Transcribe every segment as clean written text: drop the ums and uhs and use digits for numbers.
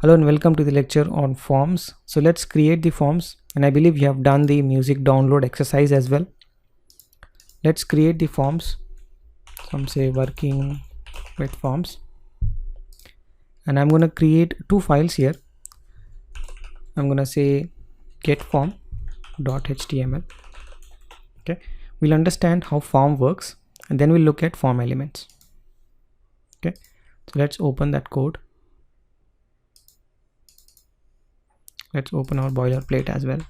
Hello and welcome to the lecture on forms. So let's create the forms, and I believe you have done the music download exercise as well. Let's create the forms. Some say working with forms, and I'm going to create two files here. I'm going to say get form.html. Okay, we'll understand how form works and then we'll look at form elements. Okay, so let's open that code. Let's open our boilerplate as well.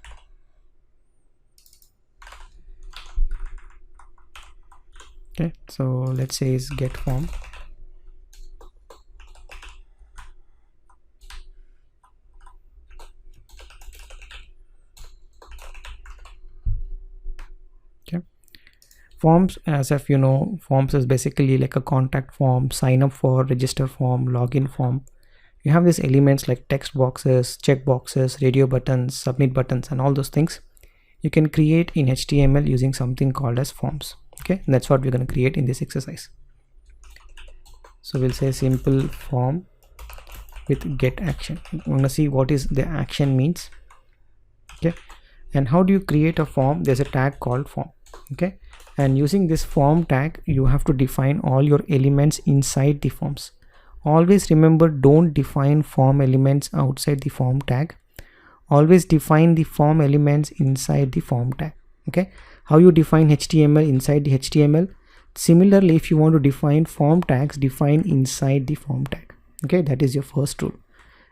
Okay, so let's say is get form. Okay, forms, as if you know, forms is basically like a contact form, sign up for, register form, login form. You have these elements like text boxes, check boxes, radio buttons, submit buttons, and all those things you can create in HTML using something called as forms. Okay, and that's what we're going to create in this exercise. So we'll say simple form with get action. I'm going to see what is the action means. Okay, and how do you create a form? There's a tag called form. Okay, and using this form tag you have to define all your elements inside the forms. Always remember, don't define form elements outside the form tag. Always define the form elements inside the form tag. Okay, how you define HTML inside the HTML? Similarly, if you want to define form tags, define inside the form tag. Okay, that is your first rule.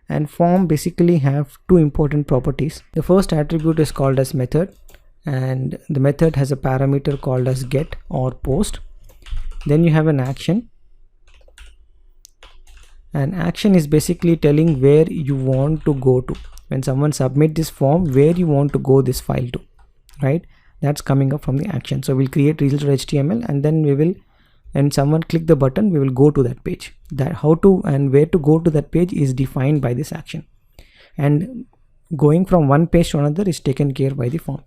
And form basically have two important properties. The first attribute is called as method, and the method has a parameter called as get or post. Then you have an action. An action is basically telling where you want to go to. When someone submit this form, where you want to go this file to, right? That's coming up from the action. So we'll create result.html, and then we will, when someone click the button, we will go to that page. That how to and where to go to that page is defined by this action, and going from one page to another is taken care by the form.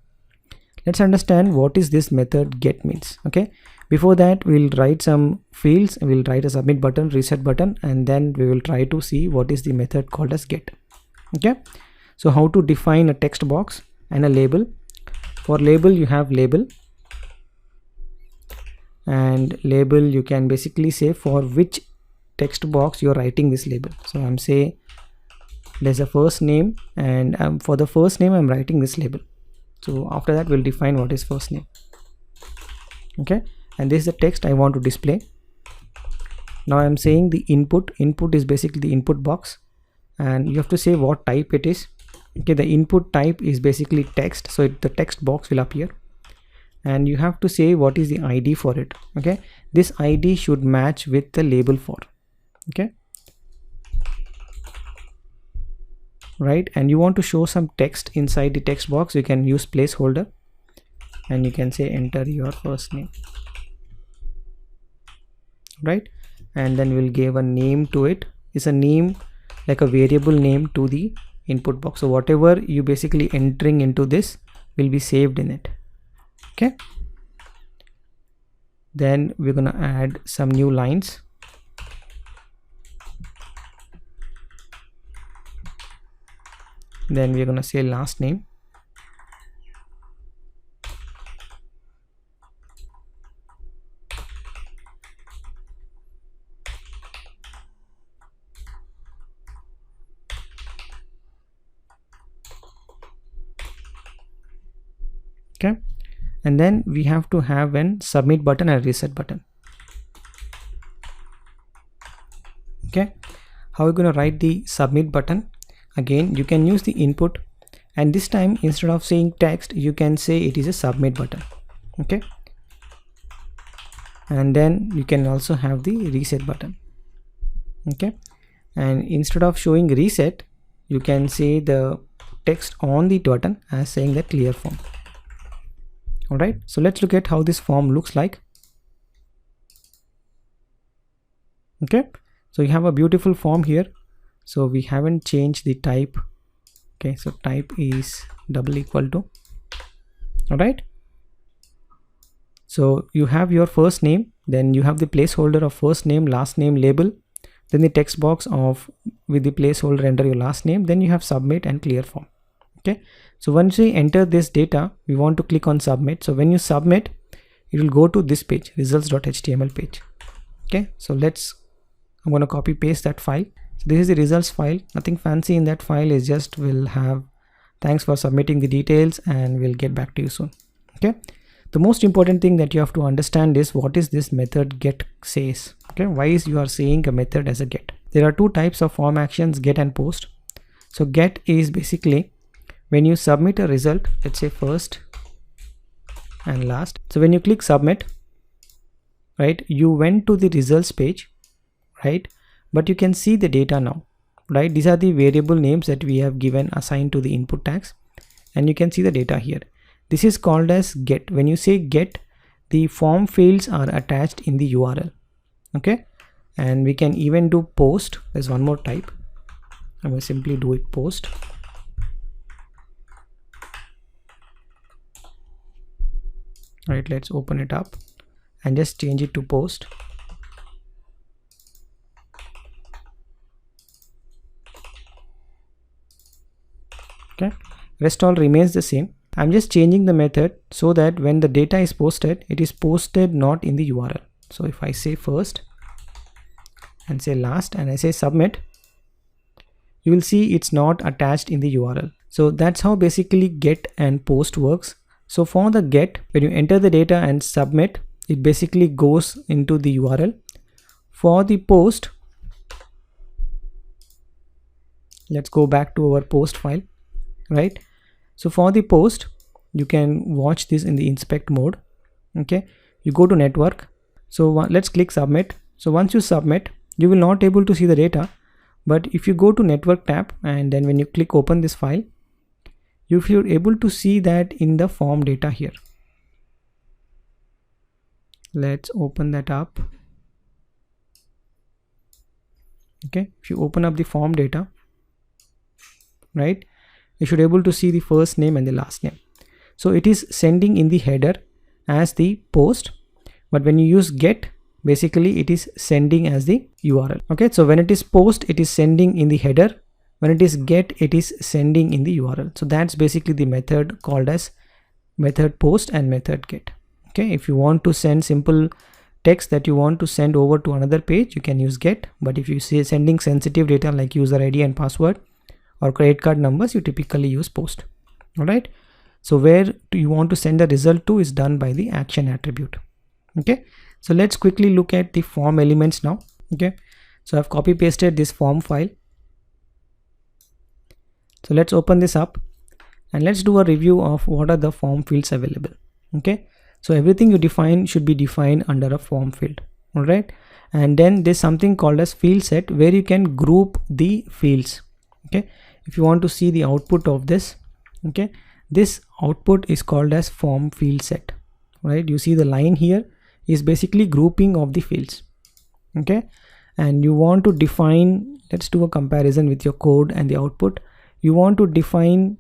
Let's understand what is this method get means. Okay, before that we'll write some fields. We'll write a submit button, reset button, and then we will try to see what is the method called as get. Okay, so how to define a text box and a label. For label you have label, and label you can basically say for which text box you're writing this label. So I'm say there's a first name, and for the first name I'm writing this label. So after that we'll define what is first name. Okay, and this is the text I want to display. Now I'm saying the input is basically the input box, and you have to say what type it is. Okay, the input type is basically text, so the text box will appear, and you have to say what is the ID for it. Okay, this ID should match with the label for. Okay, right, and you want to show some text inside the text box, you can use placeholder, and you can say enter your first name, right? And then we'll give a name to it. It's a name like a variable name to the input box, so whatever you basically entering into this will be saved in it. Okay, then we're gonna add some new lines. Then we're gonna say last name. Okay, and then we have to have an submit button and reset button. Okay, how are we going to write the submit button? Again, you can use the input, and this time instead of saying text you can say it is a submit button. Okay, and then you can also have the reset button. Okay, and instead of showing reset you can say the text on the button as saying that clear form. Alright, so let's look at how this form looks like. Okay, so you have a beautiful form here. So we haven't changed the type. Okay, so type is double equal to. Alright, so you have your first name, then you have the placeholder of first name, last name, label. then the text box of with the placeholder enter your last name, then you have submit and clear form. Okay, so once we enter this data, we want to click on submit. So when you submit, it will go to this page, results.html page. Okay, so I'm going to copy paste that file. So this is the results file. Nothing fancy in that file, is just will have thanks for submitting the details and we'll get back to you soon. Okay, the most important thing that you have to understand is what is this method get says. Okay, why is you are saying a method as a get? There are two types of form actions, get and post. So get is basically when you submit a result, let's say first and last. So when you click submit, right, you went to the results page, right, but you can see the data now, right? These are the variable names that we have given assigned to the input tags, and you can see the data here. This is called as get. When you say get, the form fields are attached in the URL. Okay, and we can even do post. There's one more type. I'm going to simply do it post. Right, let's open it up and just change it to post. Okay, rest all remains the same. I'm just changing the method so that when the data is posted, it is posted not in the URL. So if I say first and say last and I say submit, you will see it's not attached in the URL. So that's how basically get and post works. So for the get, when you enter the data and submit, it basically goes into the URL. For the post, let's go back to our post file, right? So for the post, you can watch this in the inspect mode. Okay, you go to network. So let's click submit. So once you submit, you will not able to see the data, but if you go to network tab and then when you click open this file, you're able to see that in the form data here. Let's open that up. Okay, if you open up the form data, right, you should able to see the first name and the last name. So it is sending in the header as the post, but when you use get, basically it is sending as the URL. Okay, so when it is post, it is sending in the header. When it is get, it is sending in the URL. So that's basically the method called as method post and method get. Okay, if you want to send simple text that you want to send over to another page, you can use get. But if you say sending sensitive data like user ID and password or credit card numbers, you typically use post. All right. So where do you want to send the result to is done by the action attribute. Okay, so let's quickly look at the form elements now. Okay, so I've copy pasted this form file. So let's open this up and let's do a review of what are the form fields available. Okay, so everything you define should be defined under a form field. All right, and then there's something called as field set where you can group the fields. Okay, if you want to see the output of this, okay, this output is called as form field set. Right, you see the line here is basically grouping of the fields. Okay, and you want to define, let's do a comparison with your code and the output. You want to define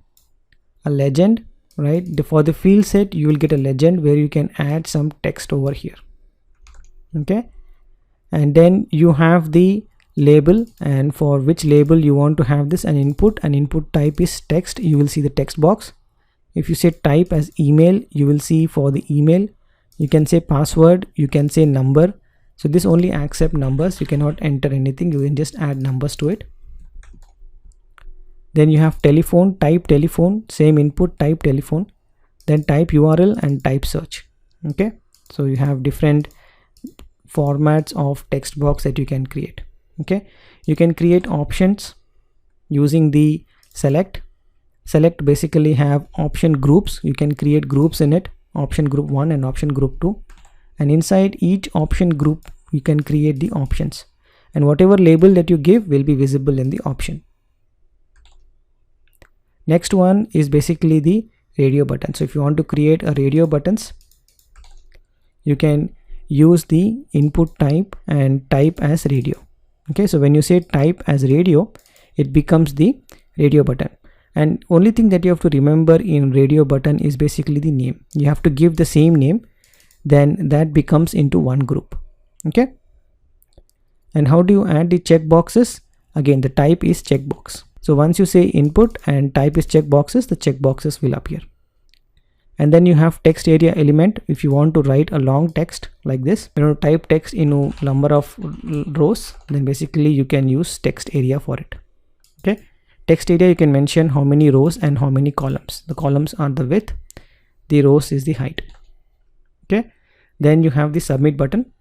a legend, right? For the field set, you will get a legend where you can add some text over here. Okay, and then you have the label, and for which label you want to have this an input type is text. You will see the text box. If you say type as email, you will see for the email. You can say password, you can say number. So this only accept numbers. You cannot enter anything. You can just add numbers to it. Then you have telephone, type telephone, same input, type telephone, then type URL and type search. Okay, so you have different formats of text box that you can create. Okay, you can create options using the select. Select basically have option groups. You can create groups in it, option group 1 and option group 2, and inside each option group you can create the options, and whatever label that you give will be visible in the option. Next one is basically the radio button. So if you want to create a radio buttons, you can use the input type and type as radio. Okay, so when you say type as radio, it becomes the radio button. And only thing that you have to remember in radio button is basically the name. You have to give the same name, then that becomes into one group. Okay, And how do you add the checkboxes? Again, the type is checkbox. So once you say input and type is checkboxes, the checkboxes will appear. And then you have text area element. If you want to write a long text like this, type text in a number of rows, then basically you can use text area for it. Okay, text area, you can mention how many rows and how many columns. The columns are the width, the rows is the height. Okay, then you have the submit button,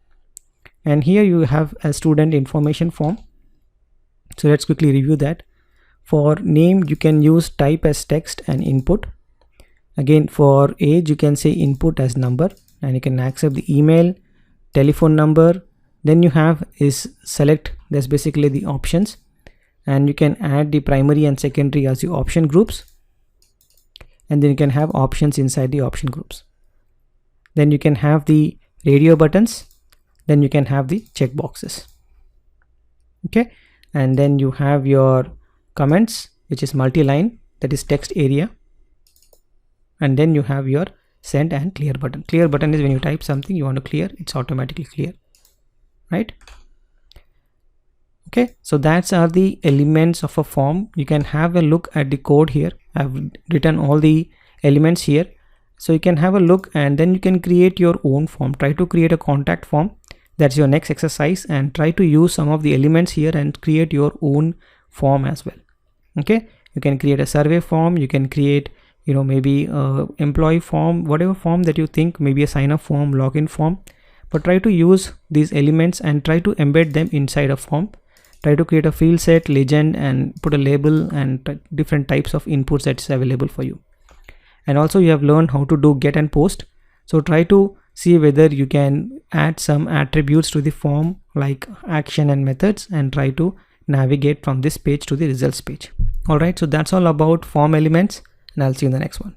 and here you have a student information form. So let's quickly review that. For name, you can use type as text and input. Again, for age, you can say input as number, and you can accept the email, telephone number. Then you have is select, that's basically the options, and you can add the primary and secondary as your option groups, and then you can have options inside the option groups. Then you can have the radio buttons, then you can have the checkboxes. Okay, and then you have your comments, which is multi-line, that is text area. And then you have your send and clear button. Clear button is when you type something you want to clear, it's automatically clear, right? Okay, so that's are the elements of a form. You can have a look at the code here. I've written all the elements here, so you can have a look, and then you can create your own form. Try to create a contact form. That's your next exercise, and try to use some of the elements here and create your own form as well. Okay, you can create a survey form, you can create maybe a employee form, whatever form that you think, maybe a sign up form, login form, but try to use these elements and try to embed them inside a form. Try to create a field set, legend, and put a label and different types of inputs that's available for you. And also you have learned how to do get and post. So try to see whether you can add some attributes to the form like action and methods, and try to navigate from this page to the results page. Alright, so that's all about form elements, and I'll see you in the next one.